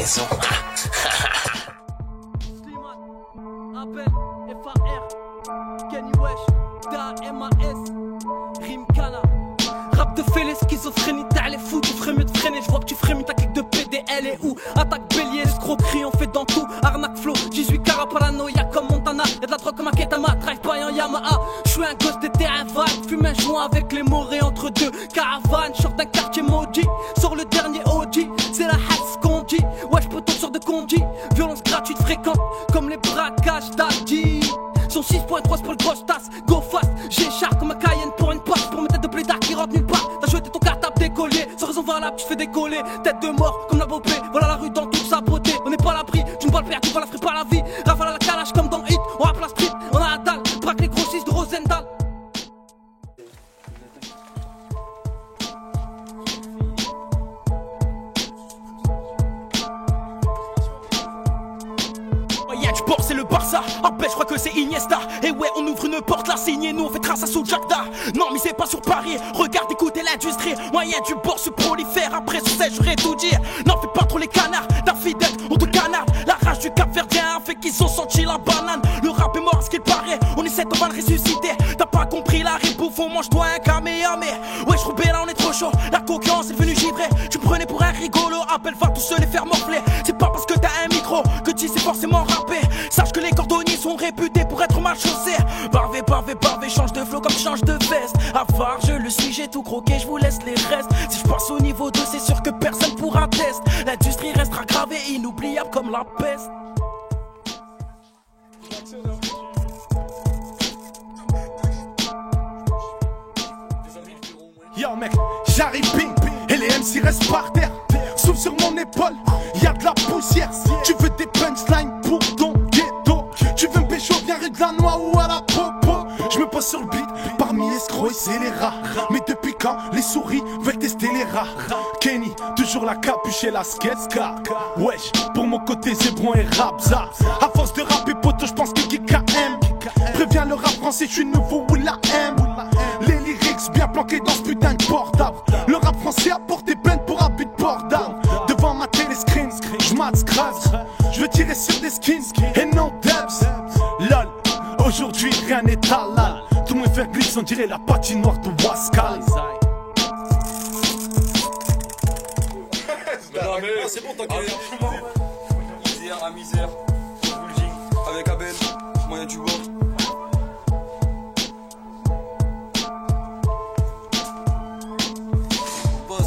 maison. Abel, FAR, Kenny Wesh, DAMAS, Rimkana. Rap de fait les schizophrénie, t'as les fous, tu ferais mieux de freiner. Je vois que tu frémis ta clique de PDL et où attaque bélier, escroquerie, on fait dans tout. Arnaque flow, 18 carats paranoïa comme Montana. Y'a de la drogue comme un Ketama, drive by en Yamaha. J'suis un gosse de terrain vague, fume un joint avec les morées entre deux caravanes. Short d'un quartier maudit, sur le dernier OG. C'est la hasse qu'on dit, ouais j'peux sur de conduit. Violence gratuite fréquente, comme les braquages d'Aldi. Son 6.3 pour le gros tasse, go fast. J'écharpe comme un Cayenne pour une passe. Pour mes têtes de blédard qui rentre nulle part. T'as jeté ton cartable décollé, sans raison valable tu fais décoller. Tête de mort comme la bopée, voilà la rue dans toute sa beauté. On n'est pas à l'abri, tu ne parles pas, tu vas la ferais pas la vie. Rafale à la calage comme dans Hit, on rappe la street, on a la dalle. Braque les grossistes de Rosendal. C'est le Barça, Abel je crois que c'est Iniesta. Et ouais on ouvre une porte là signée, nous on fait trace à Soujagda. Non mais c'est pas sur Paris, regarde écoutez l'industrie. Moyen du bord se prolifère, après sur ça j'aurais tout dire. Non fais pas trop les canards, d'infidèles on te canarde. La rage du Cap Verdien fait qu'ils ont senti la banane. Le rap est mort à ce qu'il paraît, on essaie on va le ressusciter. T'as pas compris la ribouffe, on mange-toi un Kamehameha. Ouais je roubais là on est trop chaud, la concurrence est devenue givrée. Tu me prenais pour un rigolo, Abel va tous se les faire morfler. C'est pas parce que t'as un micro que tu sais forcément rapper. Sache que les cordonniers sont réputés pour être mal chaussés. Barvé, barvé, barvé, change de flow comme change de veste. Avare, je le suis, j'ai tout croqué, je vous laisse les restes. Si je passe au niveau 2, c'est sûr que personne pourra tester. L'industrie restera gravée, inoubliable comme la peste. Yo mec, j'arrive ping, et les MC restent par terre. Souffle sur mon épaule, y'a de la poussière. Tu veux des punchlines pour ton ghetto. Tu veux me pécho, viens rue de la noix ou à la popo. Je me pose sur le beat, parmi escrocs et scélérats. Mais depuis quand les souris veulent tester les rats? Kenny, toujours la capuche et la sketska. Wesh, pour mon côté Zébron et Rabza. À force de rapper poto, je pense que KM. Préviens le rap français, je suis nouveau ou la M. Les lyrics bien planqués dans ce putain de portable. Le rap français a porté plainte pour abus de port d'armes. Devant ma téléscreen, j'mate scratch. Je veux tirer sur des skins et non debs. Lol, aujourd'hui rien n'est halal. Tout le monde fait glisse, on dirait la patinoire de Wascal. C'est bon, t'inquiète. Misère à misère, building avec Abel, moyen du bord.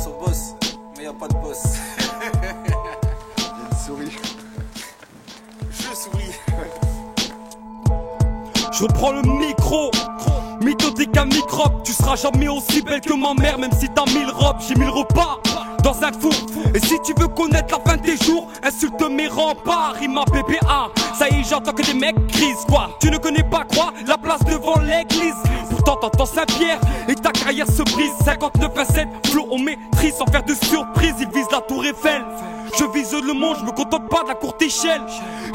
On bosse, mais y'a pas de boss. J'ai une souris. Je souris. Je reprends le micro, méthodique à microbe. Tu seras jamais aussi belle que ma mère, même si t'as 1000 robes. J'ai 1000 repas dans un four. Et si tu veux connaître la fin de tes jours, insulte mes remparts, rime à PPA. Ça y est, j'entends que des mecs crisent quoi. Tu ne connais pas quoi, la place devant l'église. Pourtant t'entends Saint-Pierre et ta carrière se brise. 59-27, flow on maîtrise sans faire de surprise. Ils visent la tour Eiffel. Je vise le monde, je me contente pas de la courte échelle.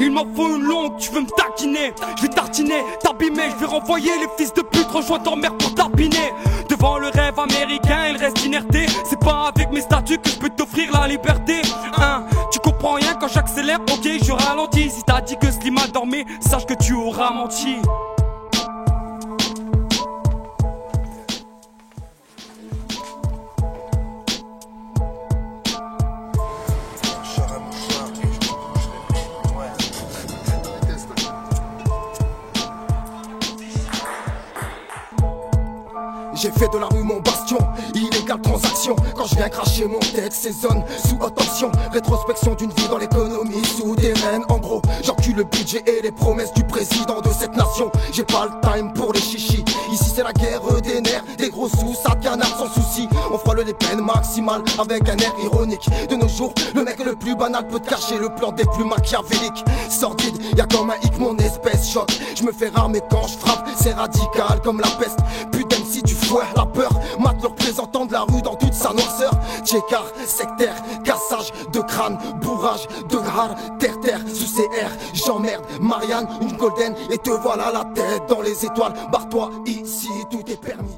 Il m'en faut une longue, tu veux me taquiner. Je vais tartiner, t'abîmer, je vais renvoyer les fils de pute. Rejoins ton mère pour tapiner. Devant le rêve américain, il reste inerté. C'est pas avec mes statuts que je peux t'offrir la liberté. Hein, tu comprends rien quand j'accélère, ok je ralentis. Si t'as dit que Slimane dormait, sache que tu auras menti. J'ai fait de la rue mon bastion, illégale transaction. Quand je viens cracher mon texte, ces zones sous haute tension. Rétrospection d'une vie dans l'économie souterraine. En gros, j'encule le budget et les promesses du président de cette nation. J'ai pas le time pour les chichis. Ici c'est la guerre des nerfs, des gros sous, ça canard sans souci. On frôle les peines maximales avec un air ironique. De nos jours, le mec le plus banal peut te cacher le plan des plus machiavéliques. Sordide, y'a comme un hic, mon espèce choc. Je me fais rare mais quand je frappe, c'est radical comme la peste. Putain si du fouet, la peur, mate le représentant de la rue dans toute sa noirceur. Tchékar, sectaire, cassage de crâne, bourrage de gras, terre, sous CR, j'emmerde Marianne, une golden, et te voilà la tête dans les étoiles. Barre-toi, ici tout est permis.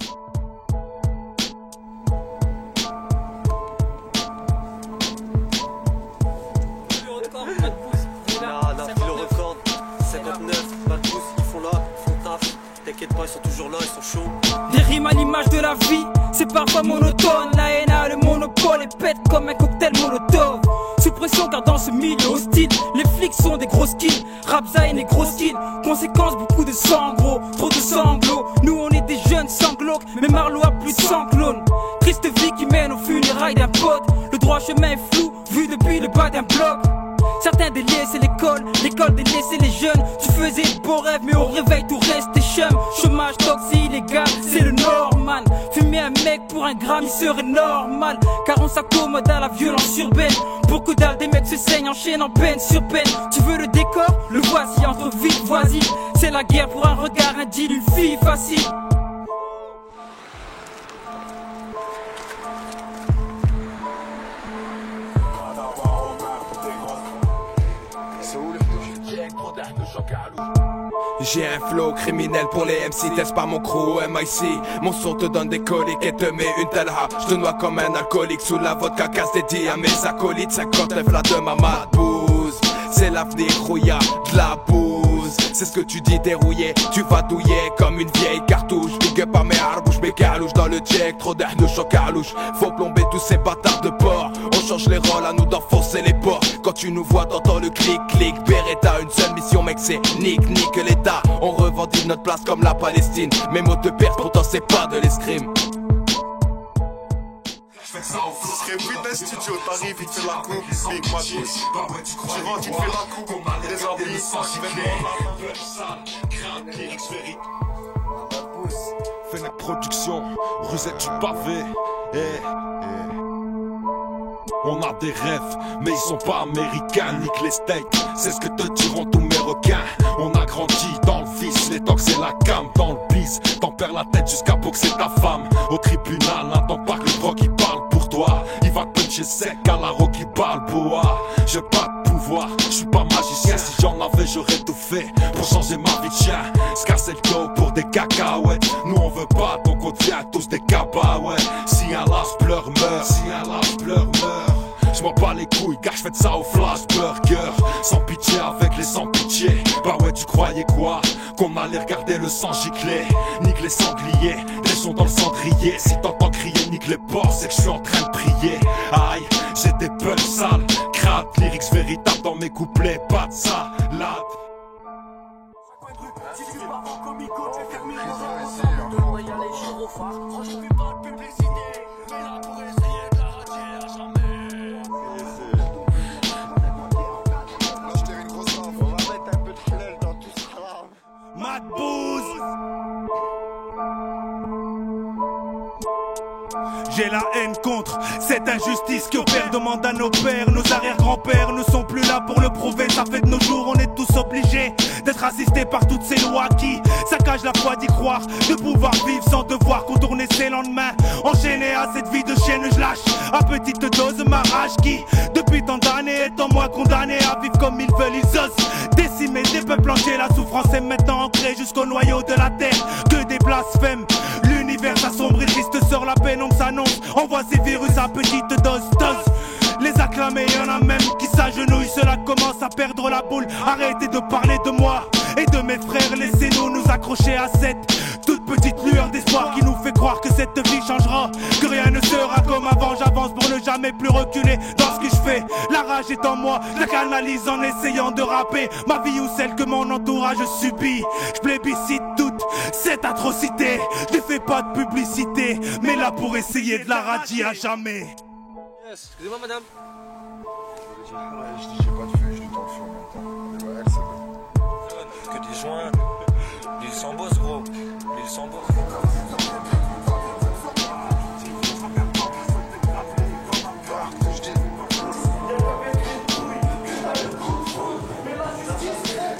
t'inquiète pas, ils sont toujours là, ils sont chauds. Des rimes à l'image de la vie, c'est parfois monotone. La haine a le monopole et pète comme un cocktail molotov. Sous pression car dans ce milieu hostile, les flics sont des gros skills. Rapza et des gros skills, conséquence beaucoup de sang gros, trop de sanglots. Nous on est des jeunes sanglots, mais Marlo a plus de 100 clones. Triste vie qui mène au funérailles d'un pote. Le droit chemin est flou, vu depuis le bas d'un bloc. Certains délaissent l'école délaissait les jeunes. Tu faisais de beaux rêves mais au réveil tout reste chum. Chômage toxique illégal, c'est le normal. Fumer un mec pour un gramme il serait normal. Car on s'accommode à la violence urbaine. Pour que dalle des mecs se saignent, enchaînent en peine sur peine. Tu veux le décor? Le voici entre villes voisines. C'est la guerre pour un regard indigne, une fille facile. J'ai un flow criminel pour les MC, teste pas mon crew MIC. Mon son te donne des coliques et te met une telle ha. Je te noie comme un alcoolique sous la vodka casse dédiée à mes acolytes. 59 la de ma madbouse, c'est l'avenir rouilla, de la bouse. C'est ce que tu dis dérouillé, tu vas douiller comme une vieille cartouche. Big up à mes arbouches, mes calouches dans le check. Trop d'arnouches au calouche, faut plomber tous ces bâtards de porc. On change les rôles, à nous d'enfoncer les ports. Quand tu nous vois, t'entends le clic-clic. Beretta, une seule mission mec c'est nique l'état. On revendique notre place comme la Palestine. Mes mots te perdent, pourtant c'est pas de l'escrime. Ce serait putain studio, t'arrives, il te fait la coupe, big mad boost. Tu rentres, il te fait la coupe, des habits, Fennec Production, Rusette du pavé. On a des rêves, mais ils sont pas américains. Nique les steaks, c'est ce que te diront tous mes requins. On a grandi dans le vice, les tocs c'est la cam. Dans le bis, t'en perds la tête jusqu'à boxer ta femme. Au tribunal, n'attends pas que le drogue il parle pour toi. Il va te puncher sec à la Rocky Balboa. J'ai pas de pouvoir, je suis pas magicien. Si j'en avais, j'aurais tout fait pour changer ma vie de chien. Se casser le dos pour des cacahuètes. Nous on veut pas, donc on devient tous des cabahuètes. Si un lâche pleure, meurt. Si un lâche pleure, meurt. Je m'en bats les couilles, gars, j'fais de ça au flash burger. Sans pitié avec les sans pitié. Bah ouais, tu croyais quoi? Qu'on allait regarder le sang gicler. Nique les sangliers, des sons dans le cendrier. Si t'entends crier nique les porcs, c'est que je suis en train de prier. Aïe, j'ai des pulls sales. Crade, lyrics véritables dans mes couplets, pas de salade. Si tu pars en comico, tu fais fermer les oreilles, y'a les gyrophares. Franchement, je fais pas de publicité, mais là pour essayer de la radier à jamais. Je tire une grosse info, on va mettre un peu de flèche dans tout ça là. Madbouse. J'ai la haine contre cette injustice que père demande à nos pères. Nos arrière-grands-pères ne sont plus là pour le prouver. Ça fait de nos jours, on est tous obligés d'être assistés par toutes ces lois qui saccagent la foi d'y croire, de pouvoir vivre sans devoir contourner ses lendemains. Enchaîné à cette vie de chienne, je lâche à petite dose ma rage qui, depuis tant d'années, est en moi condamné à vivre comme ils veulent. Ils osent décimer des peuples entiers. La souffrance est maintenant ancrée jusqu'au noyau de la terre. Que des blasphèmes, l'univers s'assombrit, triste sort la pénombre s'annonce. Envoie ces virus à petite dose. Les acclamés, y'en a même qui s'agenouillent. Cela commence à perdre la boule. Arrêtez de parler de moi et de mes frères. Laissez-nous nous accrocher à cette toute petite lueur d'espoir qui nous fait croire que cette vie changera, que rien ne sera comme avant. J'avance pour ne jamais plus reculer dans ce que je fais. La rage est en moi, je la canalise en essayant de rapper ma vie ou celle que mon entourage subit. Je plébiscite toute cette atrocité. Je ne fais pas de publicité, mais là pour essayer de la radier à jamais. Yes, excusez-moi madame. Je dis j'ai pas de feu, je dis dans le feu en même temps. Que des joints. L'île sans boss gros. L'île sans boss.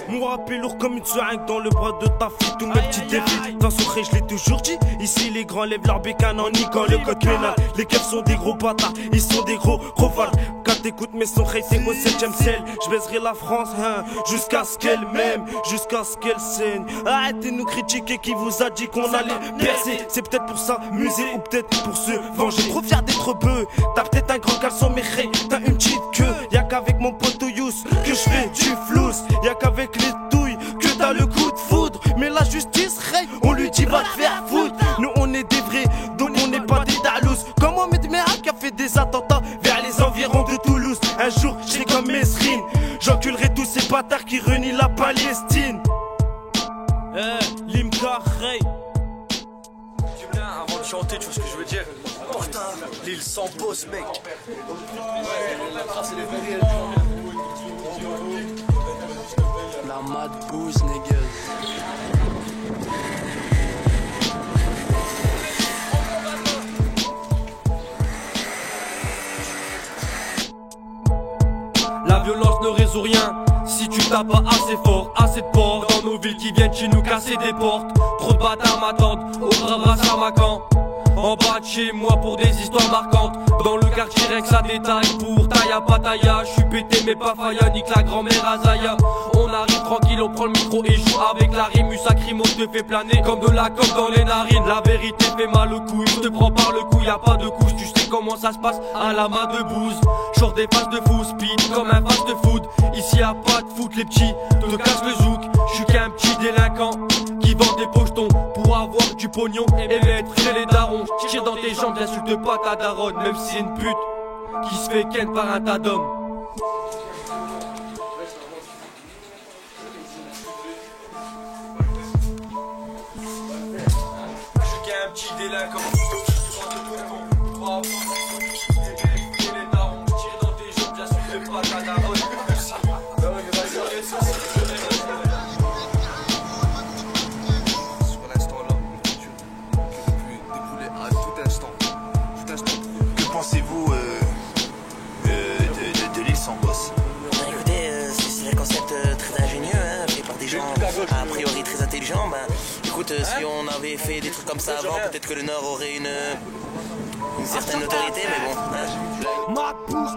Mon rap est lourd comme une seringue dans le bras de ta fille. Tous mes petits défis, dans son je l'ai toujours dit. Ici les grands lèvent leur bécane en niquant le code pénal. Les keufs sont des gros bâtards, ils sont des gros valves. Quand t'écoutes mes sons, c'est au 7ème ciel. Je baiserai la France, hein, jusqu'à ce qu'elle m'aime, jusqu'à ce qu'elle saigne. Arrêtez de nous critiquer, qui vous a dit qu'on allait percer? C'est peut-être pour s'amuser ou peut-être pour se venger. Trop fier d'être bœuf, t'as peut-être un grand caleçon mais t'as une petite queue. Y'a qu'avec mon pote Yous que je fais du flouze. Y'a qu'avec les douilles que t'as le coup de foudre. Mais là je justice, hey, on lui dit va te faire foutre. Nous on est des vrais, donc on n'est pas des dalous. Comme Mohamed Merah qui a fait des attentats vers les environs de Toulouse. Un jour, je serai comme Mesrine, j'enculerai tous ces bâtards qui renient la Palestine. Limka, hey. Tu viens avant de chanter, tu vois ce que je veux dire? Putain, l'île sans boss, mec. La mad booze, nigga. La violence ne résout rien si tu tapes pas assez fort, assez de porcs dans nos villes qui viennent chez nous casser des portes. Trop de bâtards m'attendent au bras à Macan. En bas de chez moi pour des histoires marquantes. Dans le quartier rien que ça détaille. Pour Taya Pataya, je suis pété mais pas Faya, nique la grand-mère Azaya. On arrive tranquille, on prend le micro et joue avec la rime. Sacrimo te fait planer comme de la coke dans les narines. La vérité fait mal au cou, je te prends par le cou, y a pas de couche. Tu sais comment ça se passe à la main de bouse. Genre des phases de fou, speed comme un fast de foot. Ici y'a pas de foot, les petits te cassent le zouk. Je suis qu'un petit délinquant qui vend des pochetons pour avoir du pognon et mettre chez les darons. Tire dans tes jambes, n'insulte pas ta daronne, même si c'est une pute qui se fait ken par un tas d'hommes. Je suis qu'un petit délinquant. Que pensez-vous de l'île sans boss? Écoutez, c'est un concept très ingénieux, hein, fait par des gens a priori très intelligents. Écoute, si on avait fait des trucs comme ça avant, peut-être que le Nord aurait une certaine autorité, mais bon. Mad booze,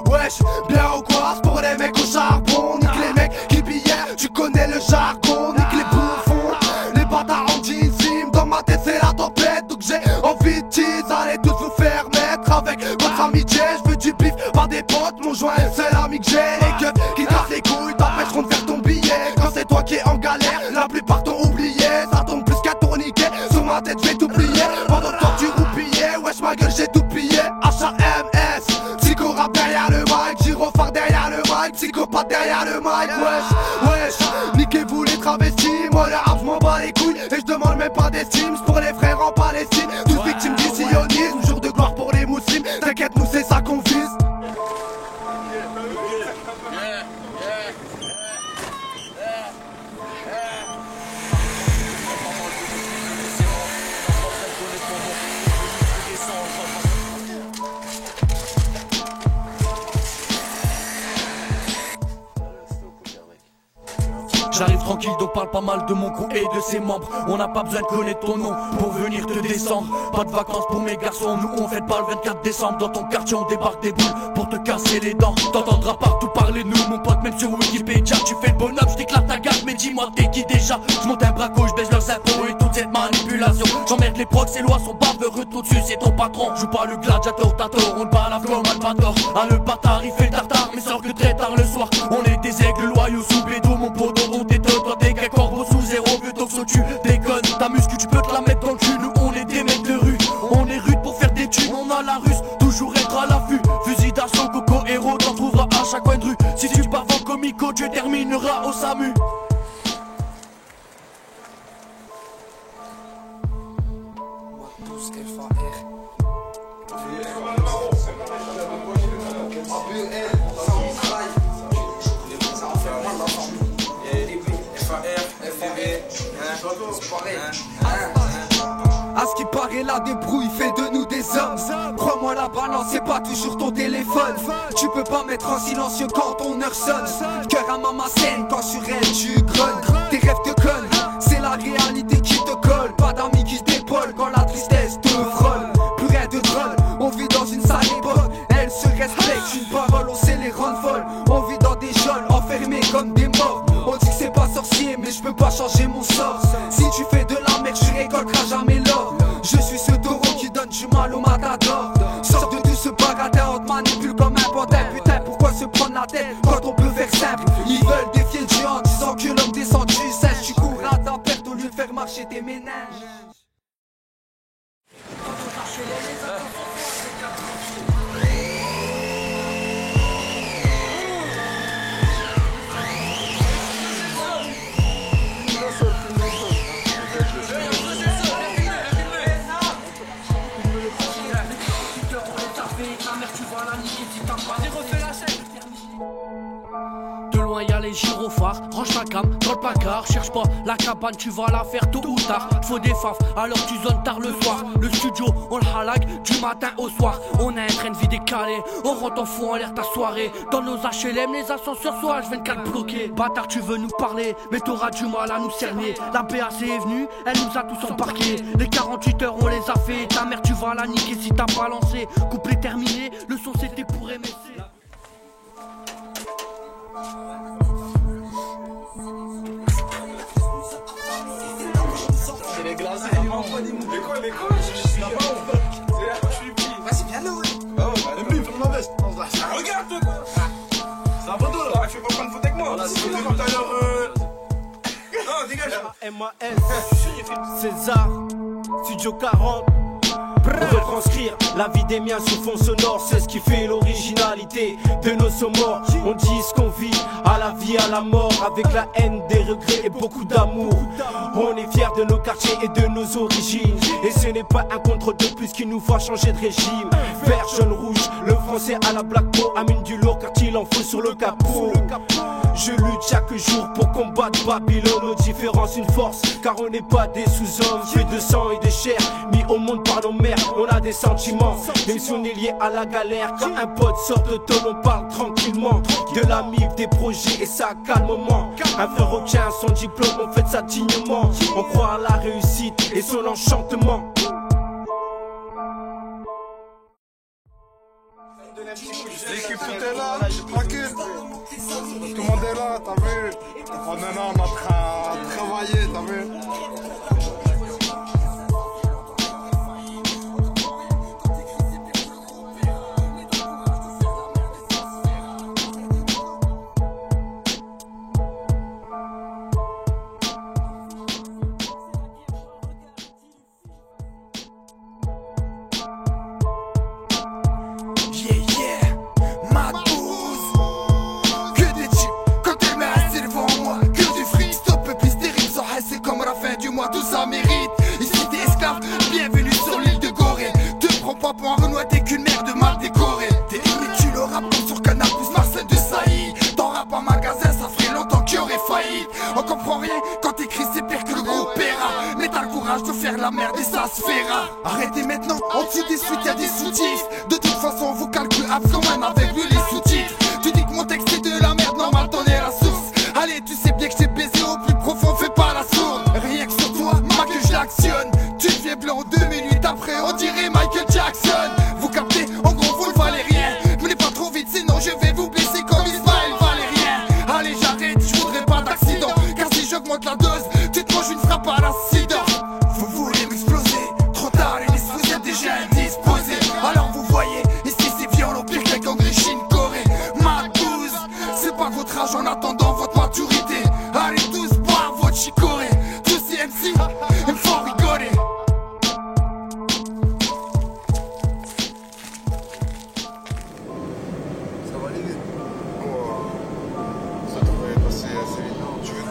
Wesh, bien ou quoi? C'est pour les mecs au charbon. Nique les mecs qui billèrent, tu connais le jargon. Nique les bouffons, les bâtards en jeans. Dans ma tête c'est la tempête, donc j'ai envie de tease. Allez tous vous faire mettre avec votre amitié. Je veux du bif, pas des potes, mon joint c'est l'ami que j'ai. Les gueules qui cassent les couilles t'empêcheront de faire ton billet. Quand c'est toi qui es en galère, la plupart t'ont oublié. Ça tombe plus qu'un tourniquet, sur ma tête je vais tout plier. Pendant que toi tu roupillais, wesh ma gueule j'ai tout pillé. HMS, psycho rap derrière le mic, gyrophare derrière le mic, psychopathe derrière le mic. Wesh, niquez-vous les travestis. Moi le rap je m'en bats les couilles et je demande même pas d'estime. C'est pour les frères en Palestine, tous victimes du sionisme. Jour de gloire pour les musulmans, t'inquiète nous c'est ça qu'on vise. J'arrive tranquille donc parle pas mal de mon crew et de ses membres. On n'a pas besoin de connaître ton nom pour venir te descendre. Pas de vacances pour mes garçons, nous on fête pas le 24 décembre. Dans ton quartier on débarque des boules pour te casser les dents. T'entendras partout parler de nous mon pote, même sur Wikipédia. Tu fais le bonhomme, je déclare ta garde, mais dis-moi t'es qui déjà? Je monte un braco, je baisse leurs impôts et toute cette manipulation. J'emmerde les procs, ces lois sont baveureux, tout dessus c'est ton patron. Joue pas le gladiateur, t'as tort, on le bat à la comme Albator. Ah le bâtard il fait le tartare, mais sort que très tard le soir. On est des aigles loyaux sous bédo, mon poteau on t'étonne. Toi t'es qu'un corbeau sous zéro, vieux toxo tu déconnes. Ta muscu tu peux te la mettre dans le cul, nous on est des mecs de rue. On est rude pour faire des thunes, on a la russe, toujours être à l'affût. Fusil d'assaut, coco héros, t'en trouveras à chaque coin de rue. Si tu pars en comico, tu termineras au SAMU. À ce qui paraît la débrouille fait de nous des hommes. Crois-moi la balance c'est pas toujours ton téléphone. Tu peux pas mettre en silencieux quand ton heure sonne. Cœur à maman scène quand sur elle tu grognes. Tes rêves te collent, c'est la réalité qui te colle. Pas d'amis qui se dépollent quand la tristesse te frôle. Plus rien de drôle, on vit dans une sale époque. Elle se respecte, une parole on sait les rendre folles. On vit dans des geôles enfermés comme des morts. On dit que c'est pas sorcier mais je peux pas changer mon sort. Si tu fais de la merde tu récolteras jamais l'or. Je suis ce taureau qui donne du mal au matador. Sors de tout ce bagatelle, on te manipule comme un pantin. Putain pourquoi se prendre la tête quand on peut faire simple? Ils veulent défier le géant disant que l'homme arracher tes méninges. De loin y'a les gyrophares, range ta cam dans le placard. Cherche pas la cabane, tu vas la faire tôt ou tard. Faut des faf, alors tu zones tard le soir. Le studio, on le halag du matin au soir. On a un train de vie décalé, on rentre en fou en l'air ta soirée. Dans nos HLM, les ascenseurs sont H24 bloqués. Bâtard, tu veux nous parler, mais t'auras du mal à nous cerner. La BAC est venue, elle nous a tous embarqués. Les 48 heures, on les a fait. Ta mère, tu vas la niquer si t'as pas lancé. Couplet terminé, le son c'était pour MSC. C'est les glaces, mais quoi, je suis là-bas ou pas? Je suis petit. Vas-y, viens là, ouais. Ah ouais, bah, le ferme la veste. Regarde, toi, quoi. C'est un poteau, là. Tu fais pas prendre photo avec moi. Voilà, c'est tout à l'heure. Non, dégage. MAS, César, Studio 40. Retranscrire la vie des miens sous fond sonore, c'est ce qui fait l'originalité de nos sommaires. On dit ce qu'on vit, à la vie, à la mort, avec la haine, des regrets et beaucoup d'amour. On est fiers de nos quartiers et de nos origines, et ce n'est pas un contrôle de plus qui nous fera changer de régime. Vert, jaune, rouge, le français à la black peau amène du lourd car il en faut sur le capot. Je lutte chaque jour pour combattre Babylone. Nos différences une force, car on n'est pas des sous-hommes faits de sang et de chair, mis au monde par nos mères. On a des sentiments, même si on est lié à la galère. Quand un pote sort de tôle, on parle tranquillement de la mif, des projets et ça calmement. Un frère obtient son diplôme, on fait ça dignement. On croit à la réussite et son enchantement. L'équipe tout est là, tranquille. Tout le monde est là, t'as vu? On est là, on est en train de travailler, t'as vu? Tout ça mérite. Ici t'es esclave, bienvenue sur l'île de Gorée. Te prends pas pour un Renoir, t'es qu'une merde mal décorée. T'es limite, tu le rap comme sur Canal plus Marcel de Sailly. T'en rap en magasin, ça ferait longtemps qu'il y aurait failli. On comprend rien quand t'écris, c'est pire que le groupe Pera. Mais t'as le courage de faire la merde et ça se fera. Arrêtez maintenant, en dessous des suites y'a des sous-titres. De toute façon on vous calcule quand même avec lui les sous-titres. Tu dis que mon texte est de la merde, normal t'en es la source. Allez, tu sais bien que je t'ai baisé au plus profond, fais pas la sourde. Rien que sur toi, moi que je l'actionne. Tu deviens blanc 2 minutes après, on dirait Michael Jackson. Vous captez, en gros vous ne valez rien. Venez pas trop vite, sinon je vais vous blesser comme Ismaël Valérien. Allez, j'arrête, je voudrais pas d'accident. Car si j'augmente la dose, tu te manges une frappe à l'accident. Vous voulez m'exploser, trop tard, les listes vous êtes déjà indisposés. Alors vous voyez, ici c'est violent, pire qu'un congrès Chine-Corée. Ma douce, c'est pas votre âge en attendant votre maturité. Allez tous boire votre chicorée. Tous ces MC, il faut rigoler. Ça va aller vite. Ça devrait passer assez vite. Tu veux?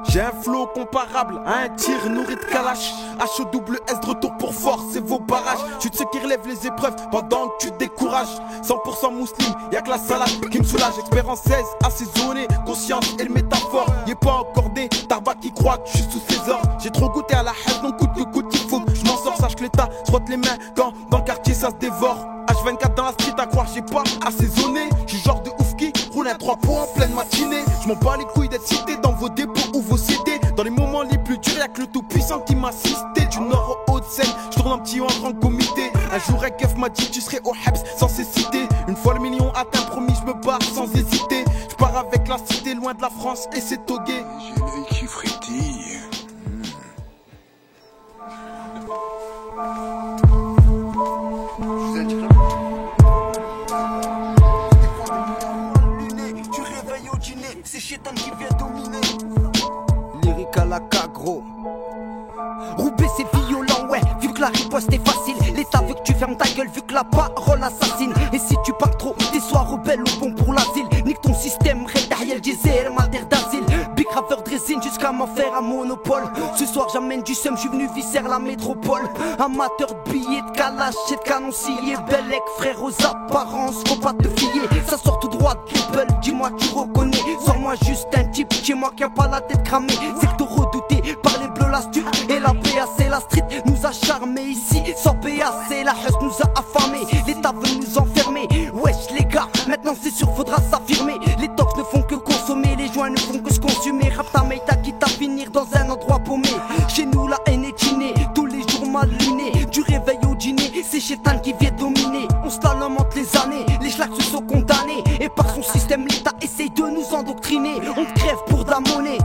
J'ai un flow comparable à un tir nourri de Kalash. HO double S de retour pour forcer vos barrages. Tu te sais qui relève les épreuves pendant que tu te décourages. 100% musulman, y'a que la salade qui me soulage. Expérience 16, assaisonnée, conscience et le métaphore. Y'est pas accordé, Tarba qui croit que je suis sous ses ordres. J'ai trop goûté à la haine, donc coûte que coûte, il faut que je m'en sors. Sache que l'état se frotte les mains quand dans le quartier ça se dévore. H24 dans la street à croire, j'ai pas assaisonné. J'suis genre de ouf qui roule un 3 pots en pleine matinée. J'm'en bats les couilles d'être cité dans vos dépôts ou vos CD. Dans les moments les plus durs, y'a que le tout puissant qui m'assistait. Du nord au Haut-de-Seine, j'tourne un petit en grand comité. Un jour un keuf m'a dit tu serais au Hebs sans cécité. Une fois le million atteint, promis j'me barre sans hésiter. J'pars avec la cité loin de la France et c'est togué. J'ai l'œil qui frétille. Je vous ai dit à m'en faire un monopole. Ce soir j'amène du seum, j'suis venu visser la métropole. Amateur de billets, de calage et de canoncillés. Bellec, frère aux apparences, faut pas te fier. Ça sort tout droit de Apple, dis-moi tu reconnais. Sors-moi juste un type chez moi qui a pas la tête cramée. Secteur redouté par les bleus, l'astuce et la PAC. La street nous a charmés ici, sans PAC. La haine nous a affamés, l'État veut nous enfermer. Wesh les gars, maintenant c'est sûr, faudra s'affirmer. Les tox ne font que consommer, les joints ne font que se consumer. Rap ta meita quitte à finir dans un endroit paumé. Chez nous la haine est innée, tous les jours mal lunés. Du réveil au dîner, c'est Chétan qui vient dominer. On se la lamente les années, les schlags se sont condamnés. Et par son système l'État essaye de nous endoctriner. On crève pour de la monnaie,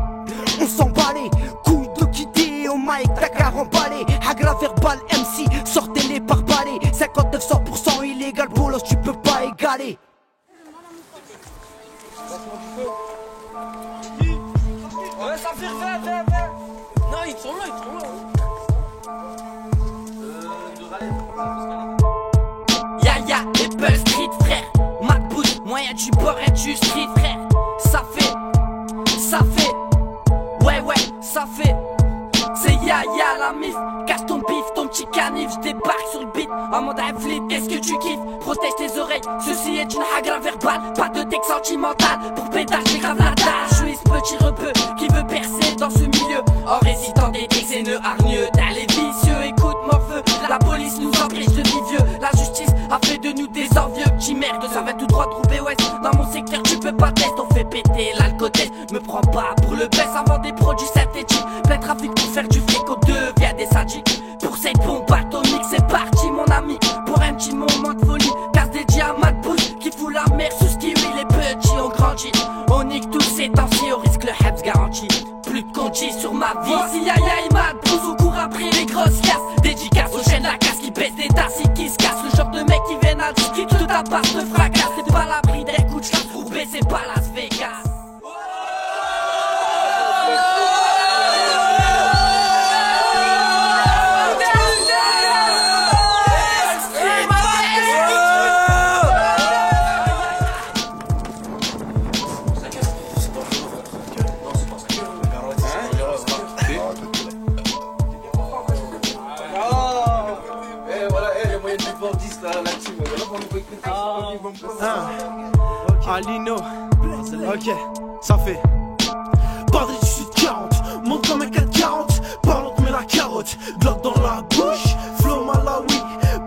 on s'emballait. Couille de quitter au mic, t'as qu'à remballer. Hagra verbal MC, sortez-les par balai. 59-100% illégal, bolos tu peux pas égaler. Ouais, ça fait viens. Non, ils sont là. Y'a Apple Street, frère. MacBook, moyen du bord et du street, frère. Ça fait. Ouais, ça fait. C'est Yaya la mif. Casse ton bif, ton petit canif. J'débarque sur le beat en mode flip. Est-ce que tu kiffes? Protège tes oreilles. Ceci est une hagra verbale. Pas de texte sentimental. Pour pédage, j'ai grave la dalle. Je suis ce petit rebeu qui veut percer dans ce milieu. En récitant des textes haineux, hargneux. T'as les vicieux, écoute mon feu. La police nous empêche de vivre vieux. La justice a fait de nous des envieux. Petits merdes, ça va tout droit de Roubaix Ouest. Dans mon secteur, tu peux pas tester. On fait péter l'alcotest. Me prends pas pour le baisse avant des produits synthétiques. Plein trafic pour faire du fric, on devient des sadiques. Pour cette bombe atomique, c'est parti mon ami. Pour un petit moment de folie, casse des diamants de bouche qui fout la mer sous ce kiwi. Les petits ont grandi, on nique tous ces temps-ci, on risque le Habs garanti. Plus de conti sur ma vie. Si Yaya il m'a pousse au cours après les grosses casses. Dédicace aux chaînes, la casse qui baisse des tasses et qui se casse. Le genre de mec qui vient à qui tout ta part te fracasse. C'est pas l'abri d'un coup de chat trouvé, c'est pas Las Vegas. Alino, ok, ça fait. Padre du Sud 40, monte comme un 440. Parlons met la carotte, Glock dans la bouche. Flow Malawi,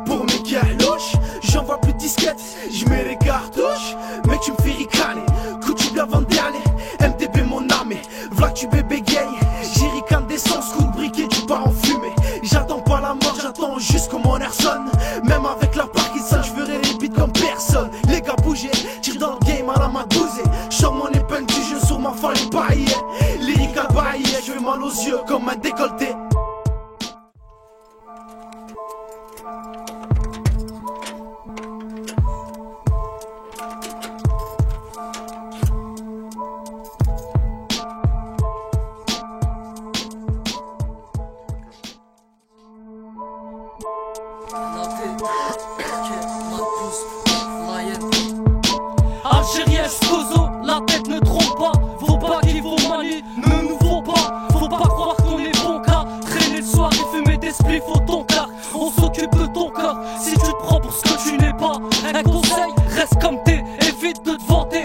pour mes calouches. J'envoie plus de disquettes, j'mets les cartouches. Mec tu me fais ricaner, coup tu bien avant d'aller. MDB mon âme, v'là tu bébé gay. J'ai ricane d'essence, coup de briquet, tu pars en fumée. J'attends pas la mort, j'attends juste comme mon air sonne. Même avec la Parkinson, j'ferai les beats comme personne. Les gars bougez, tire dans le game à la main bousée. J'sors mon épingle du jeu sur ma faille baillée. Lyrical baillée, j'fais mal aux yeux comme un décolleté. Algérien, Scozo, la tête ne trompe pas. Faut pas qu'il faut manier, ne nous faut pas. Faut pas croire qu'on est bon cas. Traîner le soir et fumer des spliffs au ton car. On s'occupe de ton corps si tu te prends pour ce que tu n'es pas. Un conseil, reste comme t'es, évite de te vanter.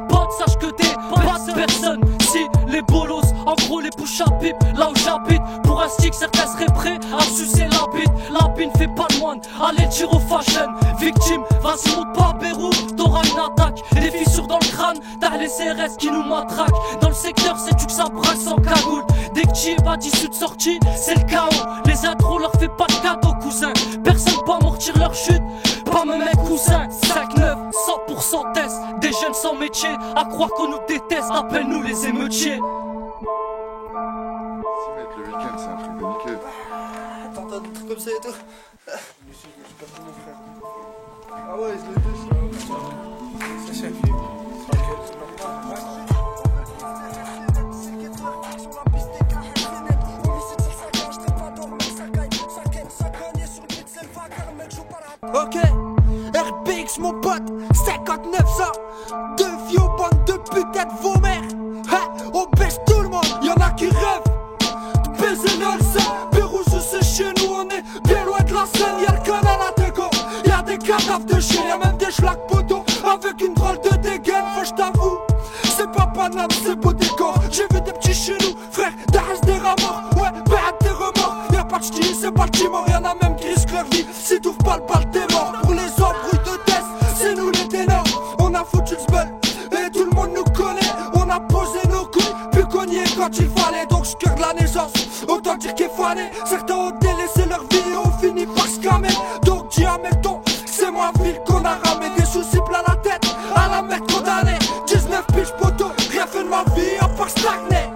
Pote, sache que t'es pas de personne. Si les bolos, en gros les bouches à pipe, là où j'habite. Pour un stick, certains seraient prêts à sucer la bite. La bine fait pas le moine, allez tire au fashion. Victime, vas-y monte pas à Beyrouth, t'auras une attaque. Des fissures dans le crâne, t'as les CRS qui nous matraquent. Dans le secteur, sais-tu que ça braque sans cagoule. Dès que t'y es pas d'issue de sortie, c'est le chaos. Les intros leur fait pas de cadeau, cousin. Personne pas amortir leur chute, pas même un cousin. 5-9, 100% test, des jeunes sans métier. À croire qu'on nous déteste, appelle-nous les émeutiers. Le week-end, c'est un truc de niquer. T'entends des trucs comme ça et tout. Ah ouais, c'est chef. Ok, RBX mon pote, 59 ans. Deux vieux bandes de putain de vos mères. On baisse tout le monde, y'en qui rêvent de baiser l'Alsace. Pérouse, c'est chez nous, on est bien loin de la scène. Y'a le canal à déco, y'a des cadavres de chiens, y'a même des schlags poteaux avec une drôle de dégaine. Faut j't'avoue, c'est pas Paname, c'est beau décor. J'ai vu des petits chez nous, frère, d'Arras des ramors. Ouais, bête des remords, y'a pas de ch'ti, c'est pas le timor. Y'en a même qui risquent leur vie, si t'ouvres pas le bal t'es mort. Pour les embrouilles de test, c'est nous les ténors. On a foutu le sbel, et tout le monde nous connaît. On a posé nos couilles, puis cogné quand il fallait. Donc j'cœur de la naissance, autant dire qu'il fallait. Certains ont délaissé leur vie et ont fini par scammer. Donc dis admettons, c'est moins ville qu'on a ramé. Des soucis plein la tête, à la merde condamnée. 19 piges poteau, rien fait de ma vie à part stagner.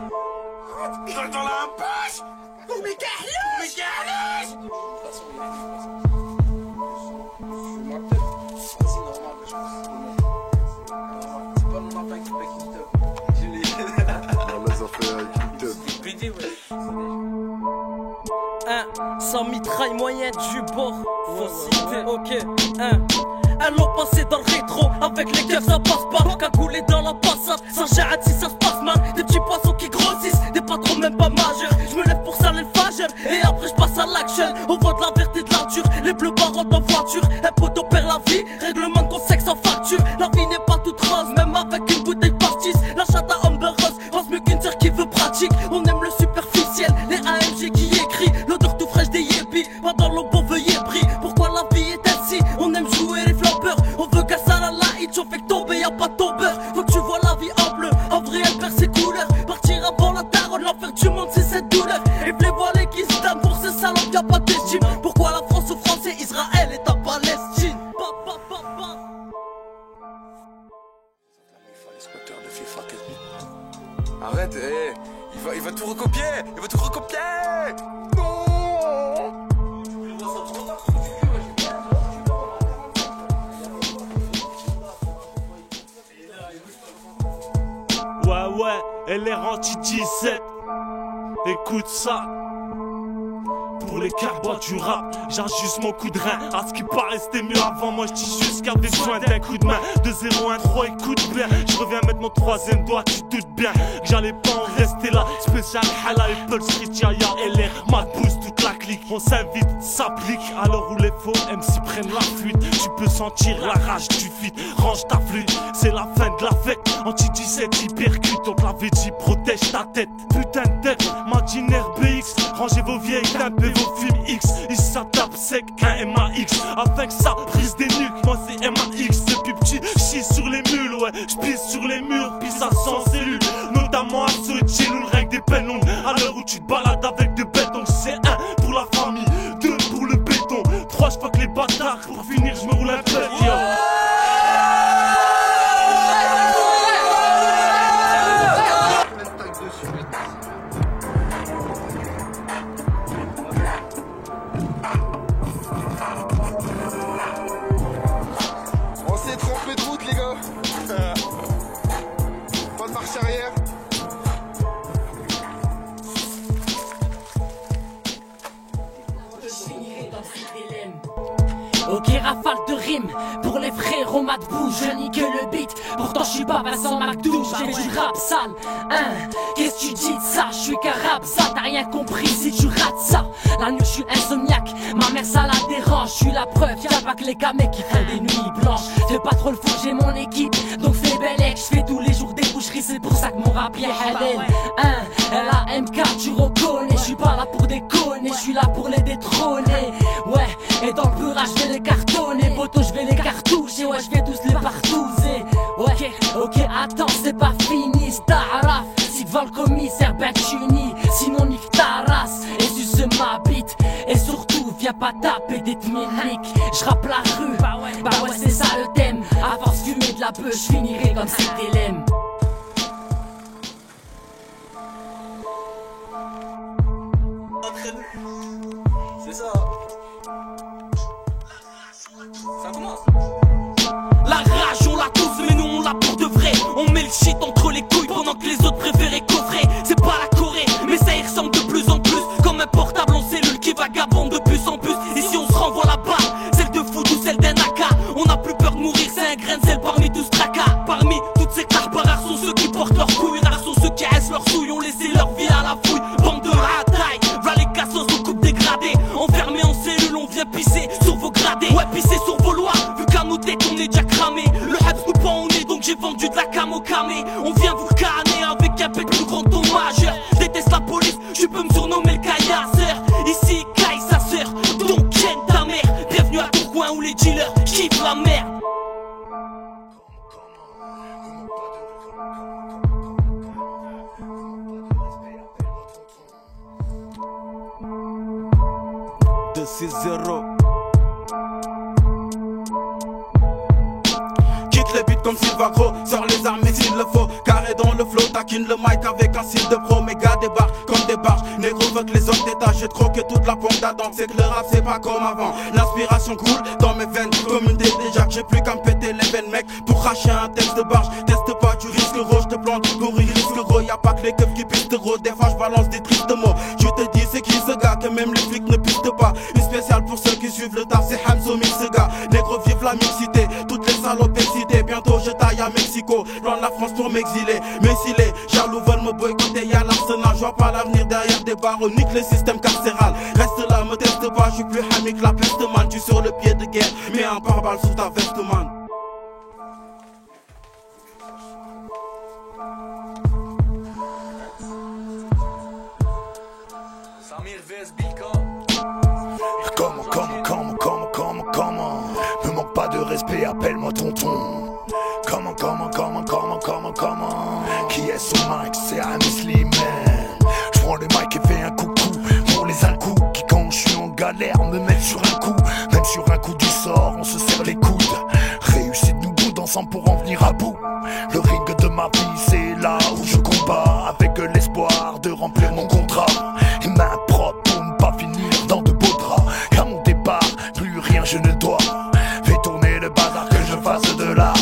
Dans la poche. Mais sans mitraille moyenne du bord, faut citer, ok, allons passer dans le rétro, avec les keufs ça passe pas. Cagoulé dans la passade, sans charade si ça se passe mal. Des petits poissons qui grossissent, des patrons même pas majeurs. Je me lève pour saler le fageur, et après je passe à l'action. Au voit de la vérité de la dure, les bleus barottes en voiture. Un poteau perd la vie, règlement de sexe en facture. La vie n'est pas toute rose, même avec une bouteille partis. La chatte à Amber Rose, rose mieux qu'une sœur qui veut pratique. On aime le superficiel, les AMG qui écrit l'odeur tout fraîche des yépis. Pendant le beau veuillez brille, pourquoi la vie est ainsi? On aime jouer les flappeurs, on veut qu'à ça la light, on fait que tomber, y'a pas de tombeur. Faut que tu vois la vie en bleu, en vrai elle perd ses couleurs. Partir avant la daronne, l'enfer du monde c'est cette douleur. Et les voilés qui se donnent pour ces salopes, y'a pas d'estime. Pourquoi la France aux Français, Israël est en Palestine? Arrête, il va tout recopier. Il va tout recopier. Non. Ouais, elle est anti 17. Écoute ça. Pour les carbois du rap, j'ajuste mon coup de rein. À ce qui paraît c'était mieux avant. Moi je dis juste qu'il y avait besoin d'un coup de main. De 0 1 3 écoute bien. Je reviens mettre mon troisième doigt. Tu doutes bien que j'allais pas en rester là. Spécial Hala, Apple Street, Yaya, LR, Mad Boost, toute la clique. On s'invite, s'applique. Alors où les faux MC prennent la fuite. Tu peux sentir la rage du feat. Range ta flûte, c'est la fin de la fête. Anti 17 hypercute. On te l'avait dit, protège ta tête. Putain de tête, Magine RBX. Rangez vos vieilles tapez vos films X. Ils s'attapent sec, un MAX. Avec ça, prise des nuques. Moi c'est MAX. Depuis petit, j'chie sur les mules. Ouais, j'pisse sur les murs. Puis ça sent cellules. Notamment à Sochi, nous le règne des peines longues. À l'heure où tu te balades avec des bêtes. Donc c'est 1 pour la famille, 2 pour le béton, 3 j'fuck les bâtards. Pour finir, j'me roule un peu. On s'est trompé de route les gars. Pas de marche arrière. Ok, rafale de rimes pour les frérots mat bouge. Je nique le beat, pourtant je suis pas Vincent McDouche. J'ai du rap sale, qu'est-ce que tu dis de ça? Je suis qu'un rap ça, t'as rien compris si tu rates ça. La nuit je suis insomniaque, ma mère ça la dérange. Je suis la preuve, y'a pas que les camés qui font des nuits blanches. Fais pas trop le fou, j'ai mon équipe, donc fais belle ex. Je fais tous les jours des boucheries, c'est pour ça que mon rap est halal. LAMK, tu reconnais, je suis pas là pour déconner, je suis là pour les détrôner. Ouais, et dans le burage je vais les cartonner, poteau je vais les cartoucher, ouais je vais tous les partouzer. Ouais, ok, attends, c'est pas fini, Staraf. Si devant le commissaire, ben tu nies, sinon nique ta race et suce ma bite. Et surtout, viens pas taper des tminiques. J'rappe la rue, bah ouais c'est ça le thème. À force fumer de la beuh, j'finirai comme c'était l'aime. C'est ça. Ça commence. La rage on l'a tous mais nous on l'a pour de vrai. On met le shit entre les couilles pendant que les autres préféraient coffrer. C'est pas la Corée mais ça y ressemble de plus en plus. Comme un portable en cellule qui vagabonde de puce en puce. Ici on se renvoie la balle, celle de foot ou celle d'un AK. On a plus peur de mourir, c'est un grain de sel parmi tous tracas. Parmi toutes ces cartes, rares sont ceux qui portent leurs couilles. Rares sont ceux qui haissent leurs souilles, ont laissé leur vie à la fin. tête, on est déjà cramé. Le Habs nous pend au nez, donc j'ai vendu de la cam au camé. On vient vous canner avec un pet plus grand que ton majeur. Déteste la police, tu peux me surnommer le caillasseur. Ici, caille sa sœur, donc ken ta mère. Bienvenue à ton coin où les dealers kiffent la merde. De 6-0. Quitte les beats comme Silva Gros, sors les armes et s'il le faut. Carré dans le flow, taquine le mic avec un style de pro. Méga débarque comme des barges, négro veut que les hommes détachent. J'ai troqué toute la pompe d'Adam, c'est que le rap c'est pas comme avant. L'inspiration coule dans mes veines comme une déjà que j'ai plus qu'à me péter les veines mec. Pour cracher un texte de barge, teste pas tu risques gros. Je te plante pour une risque gros, y'a pas que les keufs qui pistent gros. Des fois je balance des tristes mots. Je te dis c'est qui ce gars que même les flics ne pistent pas. Une spéciale pour ceux qui suivent le taf, c'est Hamzo Mix ce gars. Négro vive la mixité, toutes les salopes excités. Bientôt je taille à Mexico, loin de la France pour m'exiler. Mais si les jaloux veulent me boycotter, y'a l'arsenal. Je vois pas l'avenir derrière des barreaux, nique les systèmes carcéral. Reste là, me teste pas, je suis plus hamé que la peste man. Tu sur le pied de guerre, mets un pare-balles sous ta veste man. Samir vs Bilka. Comment me manque pas de respect, appelle-moi tonton. Comment qui est son mic, c'est un Slimane. Je prends le mic et fais un coucou pour les incous qui quand je suis en galère me mettent sur un coup. Même sur un coup du sort, on se serre les coudes. Réussite nous boude ensemble pour en venir à bout. Le ring de ma vie, c'est là où je combats avec l'espoir de remplir mon contrat. Et main propre pour ne pas finir dans de beaux draps. Qu'à mon départ, plus rien je ne dois. Fais tourner le bazar que je fasse de l'art.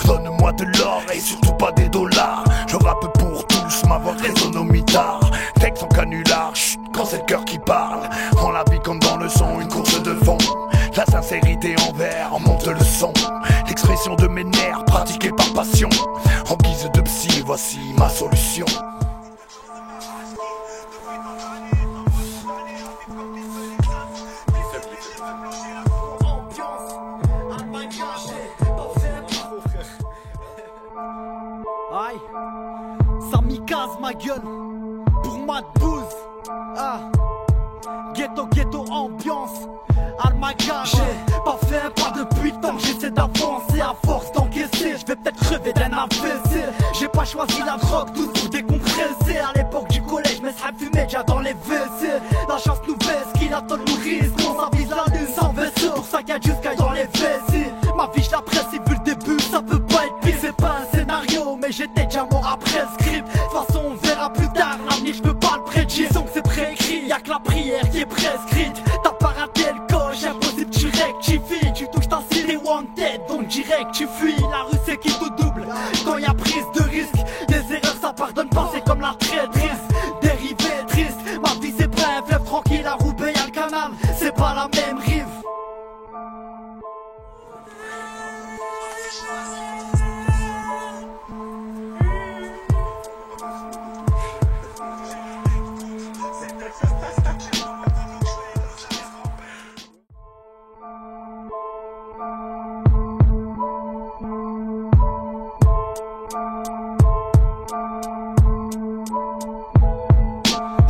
Donne-moi de l'or et surtout pas des dollars. Je rappe pour tous, ma voix résonne au mitard. Texte en canular, chut, quand c'est le cœur qui parle. Dans la vie comme dans le son, une course de fond. La sincérité en vers, en monte le son. L'expression de mes nerfs, pratiquée par passion. En guise de psy, voici ma solution. Aïe, ça m'y casse ma gueule. Pour ma bouse. Ah, ghetto ambiance. Almaga, j'ai pas fait un pas depuis le temps que j'essaie d'avancer. À force d'encaisser, je vais peut-être crever d'un AVC. J'ai pas choisi la drogue, tout pour décompresser. À l'époque du collège, mes sables fumaient déjà dans les WC. La chance nous baisse, qu'il attend nous risque. On s'avise la lune sans vaisseau, pour ça qu'il y a du sky dans les WC. Ma vie je l'apprécie vu le début, ça peut pas être pire. C'est pas un scénario, mais j'étais déjà mort après le script. De toute façon on verra plus tard, l'avenir je peux pas le prédire. Disons que c'est préécrit, y'a que la prière qui est prescrite. T'as pas raté le coche, impossible tu rectifies. Tu touches ta cible, t'es wanted, donc direct tu fuis. La rue c'est qui tout double, quand y'a prise de risque. Les erreurs ça pardonne pas, c'est comme la traîtrise. Dérivé triste, ma vie c'est pas un fleuve tranquille. À Roubaix y'a le canal, c'est pas la même rive.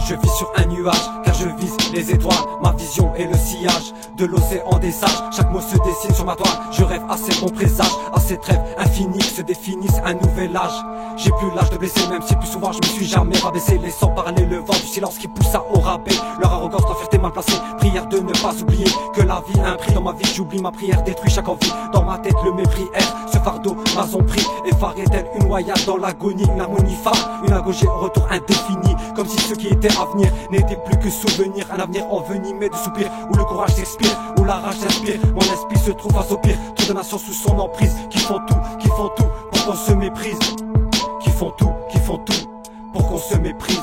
Je vis sur un nuage, car je vise les étoiles. Ma vision est le sillage de l'océan des sages. Chaque mot se dessine sur ma toile. Je rêve à ces bons présages, à ces rêves infinis qui se définissent un nouvel âge. J'ai plus l'âge de blesser, même si plus souvent je me suis jamais rabaissé. Laissant parler le vent du silence qui poussa au rabais. Leur arrogance, leur fierté mal placée. Prière de ne pas oublier que la vie a un prix. Dans ma vie j'oublie ma prière, détruit chaque envie. Dans ma tête le mépris erre, ce fardeau m'a pris. Effaré tel une noyade dans l'agonie. Une harmonie phare, une agogie au retour indéfini. Comme si ce qui était à venir n'était plus que souvenir. Un avenir envenimé de soupirs, où le courage s'expire, où la rage s'inspire. Mon esprit se trouve face au pire. Trop de nations sous son emprise, qui font tout pour qu'on se méprise. Qui font tout pour qu'on se méprise.